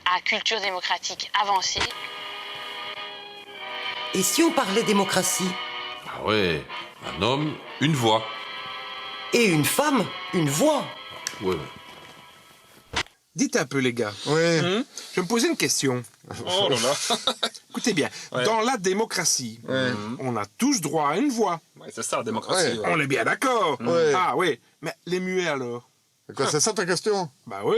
À culture démocratique avancée. Et si on parlait démocratie? Ah ouais, un homme, une voix. Et une femme, une voix. Ouais. Dites un peu, les gars. Oui. Je vais me poser une question. Oh là là. Écoutez bien, Ouais. dans la démocratie, Ouais. on a tous droit à une voix. Ouais, c'est ça, la démocratie. Ouais. ouais. On est bien d'accord. Ouais. Ah oui, mais les muets alors? Quoi, c'est ça ta question? Bah oui.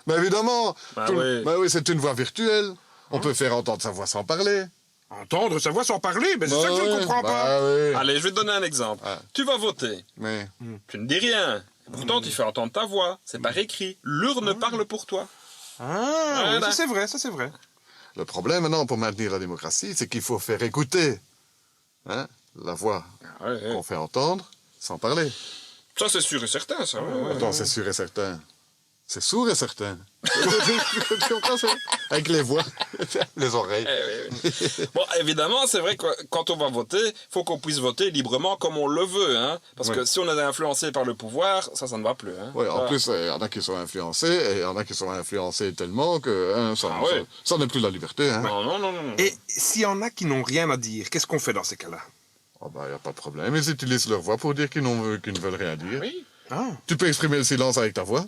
Mais évidemment. Bah tout- oui. bah oui, c'est une voix virtuelle. On peut faire entendre sa voix sans parler. Entendre sa voix sans parler, mais c'est ça que je ne comprends pas. Bah oui. Allez, je vais te donner un exemple. Ah. Tu vas voter. Mais Tu ne dis rien. Pourtant, tu fais entendre ta voix. C'est par écrit. L'urne parle pour toi. Ah, oui, Voilà. ça c'est vrai, ça c'est vrai. le problème maintenant pour maintenir la démocratie, c'est qu'il faut faire écouter la vois Ouais, ouais. qu'on fait entendre sans parler. Ça, c'est sûr et certain, ça. ouais, ouais. Attends, c'est sûr et certain. C'est sourd et certain. Tu comprends ça? Avec les voix, les oreilles. Bon, évidemment, c'est vrai que quand on va voter, il faut qu'on puisse voter librement comme on le veut. Hein, parce Ouais. que si on est influencé par le pouvoir, ça ne va plus. Hein. Ouais, en Ça- plus, il y en a qui sont influencés, et il y en a qui sont influencés tellement que Ah ouais. ça n'est plus la liberté. Hein. Non, non, non, non. Et s'il y en a qui n'ont rien à dire, qu'est-ce qu'on fait dans ces cas-là? Oh, bah, il n'y a pas de problème. Ils utilisent leur voix pour dire qu'ils ne veulent rien dire. Oui. Ah, Tu peux exprimer le silence avec ta voix.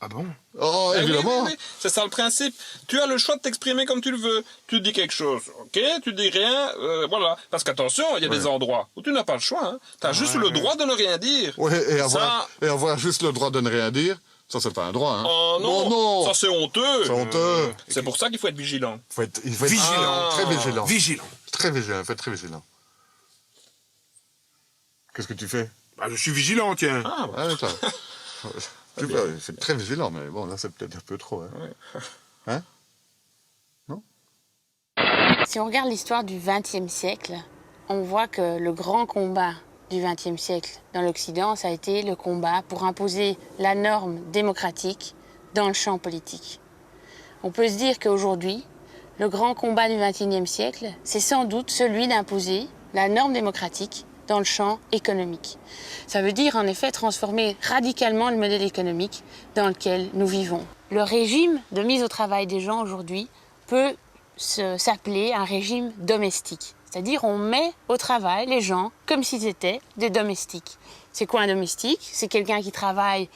ah bon? Oh, Eh oui, évidemment. oui, oui. C'est ça le principe. Tu as le choix de t'exprimer comme tu le veux. Tu dis quelque chose, ok, tu dis rien, voilà. Parce qu'attention, il y a des endroits où tu n'as pas le choix. Hein. Tu as juste le droit de ne rien dire. Ouais, Ça- et avoir juste le droit de ne rien dire, ça, c'est pas un droit. Hein. Oh non, non. ça c'est honteux. C'est honteux. C'est pour ça qu'il faut être vigilant. Il faut être Vigilant. très vigilant. Vigilant. Très vigilant, il faut être très vigilant. Qu'est-ce que tu fais? Bah, je suis vigilant, tiens. Ah, Ah, ça. Tu vois, il faut être très vigilant, mais bon, là, c'est peut-être un peu trop. Hein. Si on regarde l'histoire du XXe siècle, on voit que le grand combat du XXe siècle dans l'Occident, ça a été le combat pour imposer la norme démocratique dans le champ politique. On peut se dire qu'aujourd'hui, le grand combat du XXIe siècle, c'est sans doute celui d'imposer la norme démocratique dans le champ économique. Ça veut dire en effet transformer radicalement le modèle économique dans lequel nous vivons. Le régime de mise au travail des gens aujourd'hui peut s'appeler un régime domestique. C'est-à-dire on met au travail les gens comme s'ils étaient des domestiques. C'est quoi un domestique? C'est quelqu'un qui travaille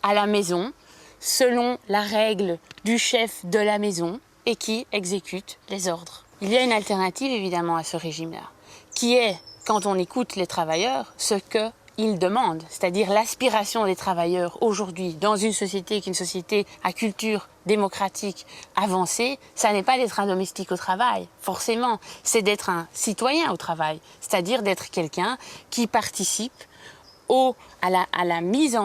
à la maison selon la règle du chef de la maison et qui exécute les ordres. Il y a une alternative évidemment à ce régime-là, qui est, quand on écoute les travailleurs, ce qu'ils demandent, c'est-à-dire l'aspiration des travailleurs aujourd'hui dans une société qui est une société à culture démocratique avancée, ça n'est pas d'être un domestique au travail, forcément, c'est d'être un citoyen au travail, c'est-à-dire d'être quelqu'un qui participe à la mise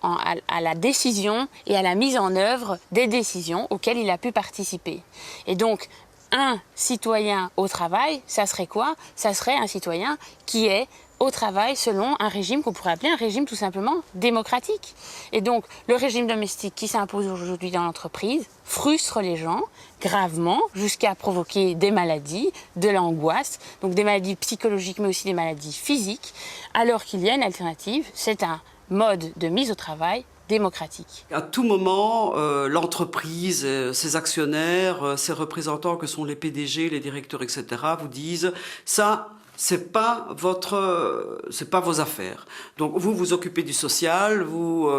à la décision et à la mise en œuvre des décisions auxquelles il a pu participer. Et donc, un citoyen au travail, ça serait quoi? Ça serait un citoyen qui est au travail selon un régime qu'on pourrait appeler un régime tout simplement démocratique. Et donc, le régime domestique qui s'impose aujourd'hui dans l'entreprise frustre les gens gravement jusqu'à provoquer des maladies, de l'angoisse, donc des maladies psychologiques mais aussi des maladies physiques, alors qu'il y a une alternative, c'est un mode de mise au travail démocratique. À tout moment, l'entreprise, ses actionnaires, ses représentants que sont les PDG, les directeurs, etc., vous disent ça. C'est pas vos affaires. Donc vous vous occupez du social, vous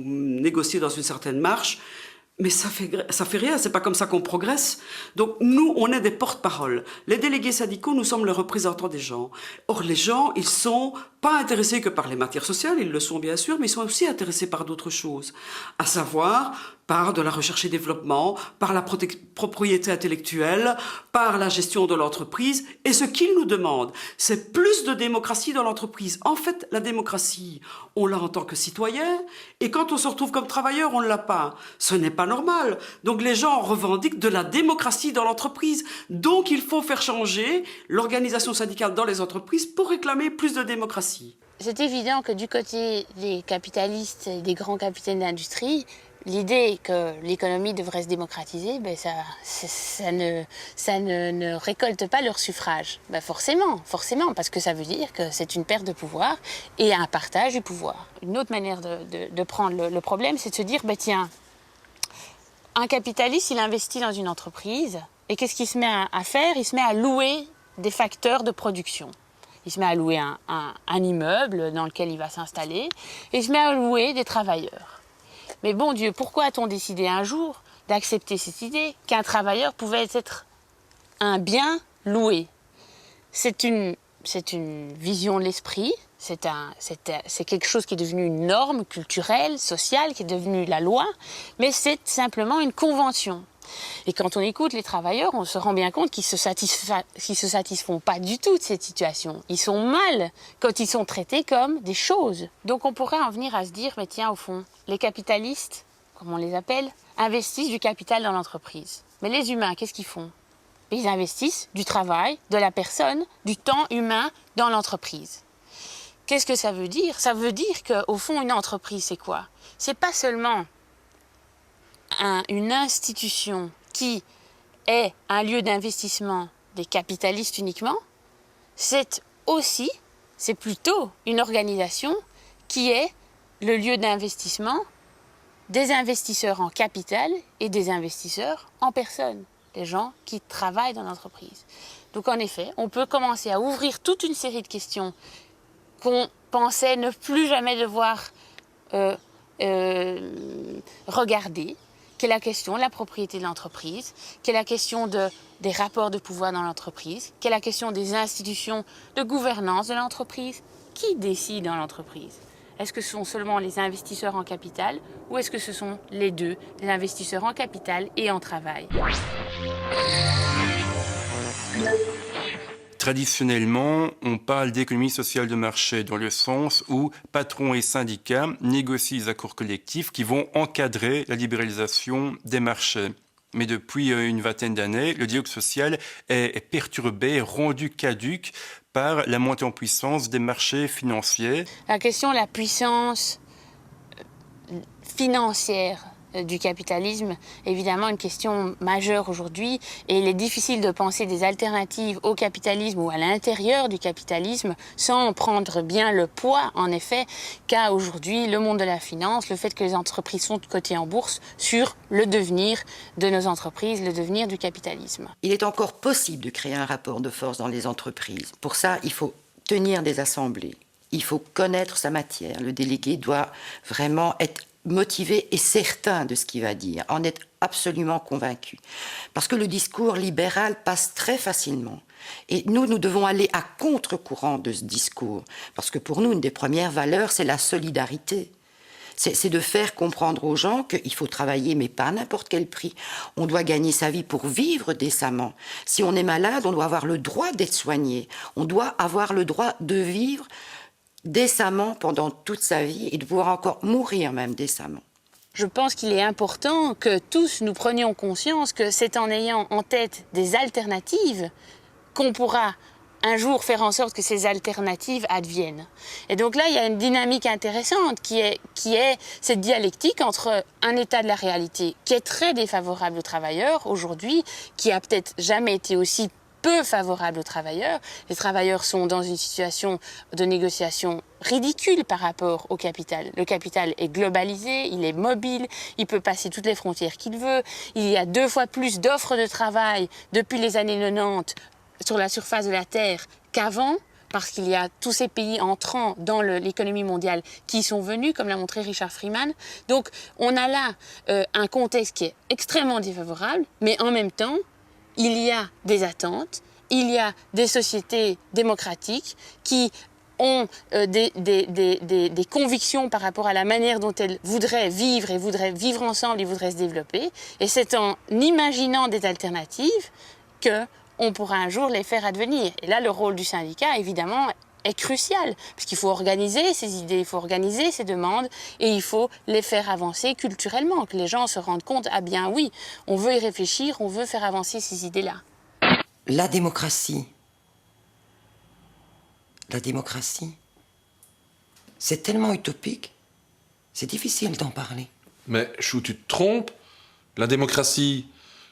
négociez dans une certaine marche, mais ça fait rien. C'est pas comme ça qu'on progresse. Donc nous, on est des porte-parole. Les délégués syndicaux, nous sommes les représentants des gens. Or les gens, ils sont pas intéressés que par les matières sociales, ils le sont bien sûr, mais ils sont aussi intéressés par d'autres choses, à savoir par de la recherche et développement, par la propriété intellectuelle, par la gestion de l'entreprise. Et ce qu'ils nous demandent, c'est plus de démocratie dans l'entreprise. En fait, la démocratie, on l'a en tant que citoyen, et quand on se retrouve comme travailleur, on ne l'a pas. Ce n'est pas normal. Donc les gens revendiquent de la démocratie dans l'entreprise. Donc il faut faire changer l'organisation syndicale dans les entreprises pour réclamer plus de démocratie. C'est évident que du côté des capitalistes et des grands capitaines d'industrie, l'idée que l'économie devrait se démocratiser, ben ça ne récolte pas leur suffrage. Ben forcément, parce que ça veut dire que c'est une perte de pouvoir et un partage du pouvoir. Une autre manière de prendre le problème, c'est de se dire, ben tiens, un capitaliste, il investit dans une entreprise et qu'est-ce qu'il se met à faire? Il se met à louer des facteurs de production. Il se met à louer un immeuble dans lequel il va s'installer et il se met à louer des travailleurs. Mais bon Dieu, pourquoi a-t-on décidé un jour d'accepter cette idée qu'un travailleur pouvait être un bien loué? C'est une vision de l'esprit, c'est quelque chose qui est devenu une norme culturelle, sociale, qui est devenue la loi, mais c'est simplement une convention. Et quand on écoute les travailleurs, on se rend bien compte qu'ils se satisfont pas du tout de cette situation. Ils sont mal quand ils sont traités comme des choses. Donc on pourrait en venir à se dire, mais tiens, au fond, les capitalistes, comme on les appelle, investissent du capital dans l'entreprise. Mais les humains, qu'est-ce qu'ils font? Ils investissent du travail, de la personne, du temps humain dans l'entreprise. Qu'est-ce que ça veut dire? Ça veut dire qu'au fond, une entreprise, c'est quoi? C'est pas seulement une institution qui est un lieu d'investissement des capitalistes uniquement, c'est plutôt une organisation qui est le lieu d'investissement des investisseurs en capital et des investisseurs en personnes, les gens qui travaillent dans l'entreprise. Donc en effet, on peut commencer à ouvrir toute une série de questions qu'on pensait ne plus jamais devoir regarder, qui est la question de la propriété de l'entreprise, qui est la question des rapports de pouvoir dans l'entreprise, qui est la question des institutions de gouvernance de l'entreprise. Qui décide dans l'entreprise? Est-ce que ce sont seulement les investisseurs en capital ou est-ce que ce sont les deux, les investisseurs en capital et en travail? Traditionnellement, on parle d'économie sociale de marché dans le sens où patrons et syndicats négocient des accords collectifs qui vont encadrer la libéralisation des marchés. Mais depuis une vingtaine d'années, le dialogue social est perturbé, rendu caduc par la montée en puissance des marchés financiers. La question de la puissance financière du capitalisme est évidemment une question majeure aujourd'hui et il est difficile de penser des alternatives au capitalisme ou à l'intérieur du capitalisme sans prendre bien le poids, en effet, qu'a aujourd'hui le monde de la finance, le fait que les entreprises sont cotées en bourse sur le devenir de nos entreprises, le devenir du capitalisme. Il est encore possible de créer un rapport de force dans les entreprises. Pour ça, il faut tenir des assemblées. Il faut connaître sa matière. Le délégué doit vraiment être motivé et certain de ce qu'il va dire, en être absolument convaincu. Parce que le discours libéral passe très facilement. Et nous devons aller à contre-courant de ce discours. Parce que pour nous, une des premières valeurs, c'est la solidarité. C'est de faire comprendre aux gens qu'il faut travailler, mais pas à n'importe quel prix. On doit gagner sa vie pour vivre décemment. Si on est malade, on doit avoir le droit d'être soigné. On doit avoir le droit de vivre décemment pendant toute sa vie et de pouvoir encore mourir même décemment. Je pense qu'il est important que tous nous prenions conscience que c'est en ayant en tête des alternatives qu'on pourra un jour faire en sorte que ces alternatives adviennent. Et donc là, il y a une dynamique intéressante qui est cette dialectique entre un état de la réalité qui est très défavorable aux travailleurs aujourd'hui, qui a peut-être jamais été aussi peu favorable aux travailleurs. Les travailleurs sont dans une situation de négociation ridicule par rapport au capital. Le capital est globalisé, il est mobile, il peut passer toutes les frontières qu'il veut. Il y a 2 fois plus d'offres de travail depuis les années 90 sur la surface de la Terre qu'avant, parce qu'il y a tous ces pays entrants dans l'économie mondiale qui sont venus, comme l'a montré Richard Freeman. Donc on a là un contexte qui est extrêmement défavorable, mais en même temps, il y a des attentes, il y a des sociétés démocratiques qui ont des convictions par rapport à la manière dont elles voudraient vivre et voudraient vivre ensemble et voudraient se développer. Et c'est en imaginant des alternatives qu'on pourra un jour les faire advenir. Et là, le rôle du syndicat, évidemment, est crucial, parce qu'il faut organiser ces idées, il faut organiser ces demandes, et il faut les faire avancer culturellement, que les gens se rendent compte, ah bien oui, on veut y réfléchir, on veut faire avancer ces idées-là. La démocratie, c'est tellement utopique, c'est difficile d'en parler. Mais Chou, tu te trompes. La démocratie,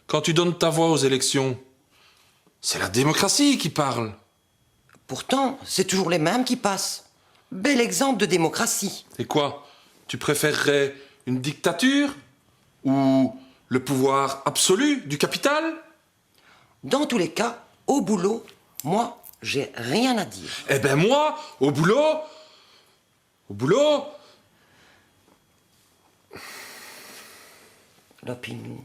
quand tu donnes ta voix aux élections, c'est la démocratie qui parle. Pourtant, c'est toujours les mêmes qui passent. Bel exemple de démocratie. Et quoi? Tu préférerais une dictature? Ou le pouvoir absolu du capital? Dans tous les cas, au boulot, moi, j'ai rien à dire. Eh ben moi, au boulot... L'opinion.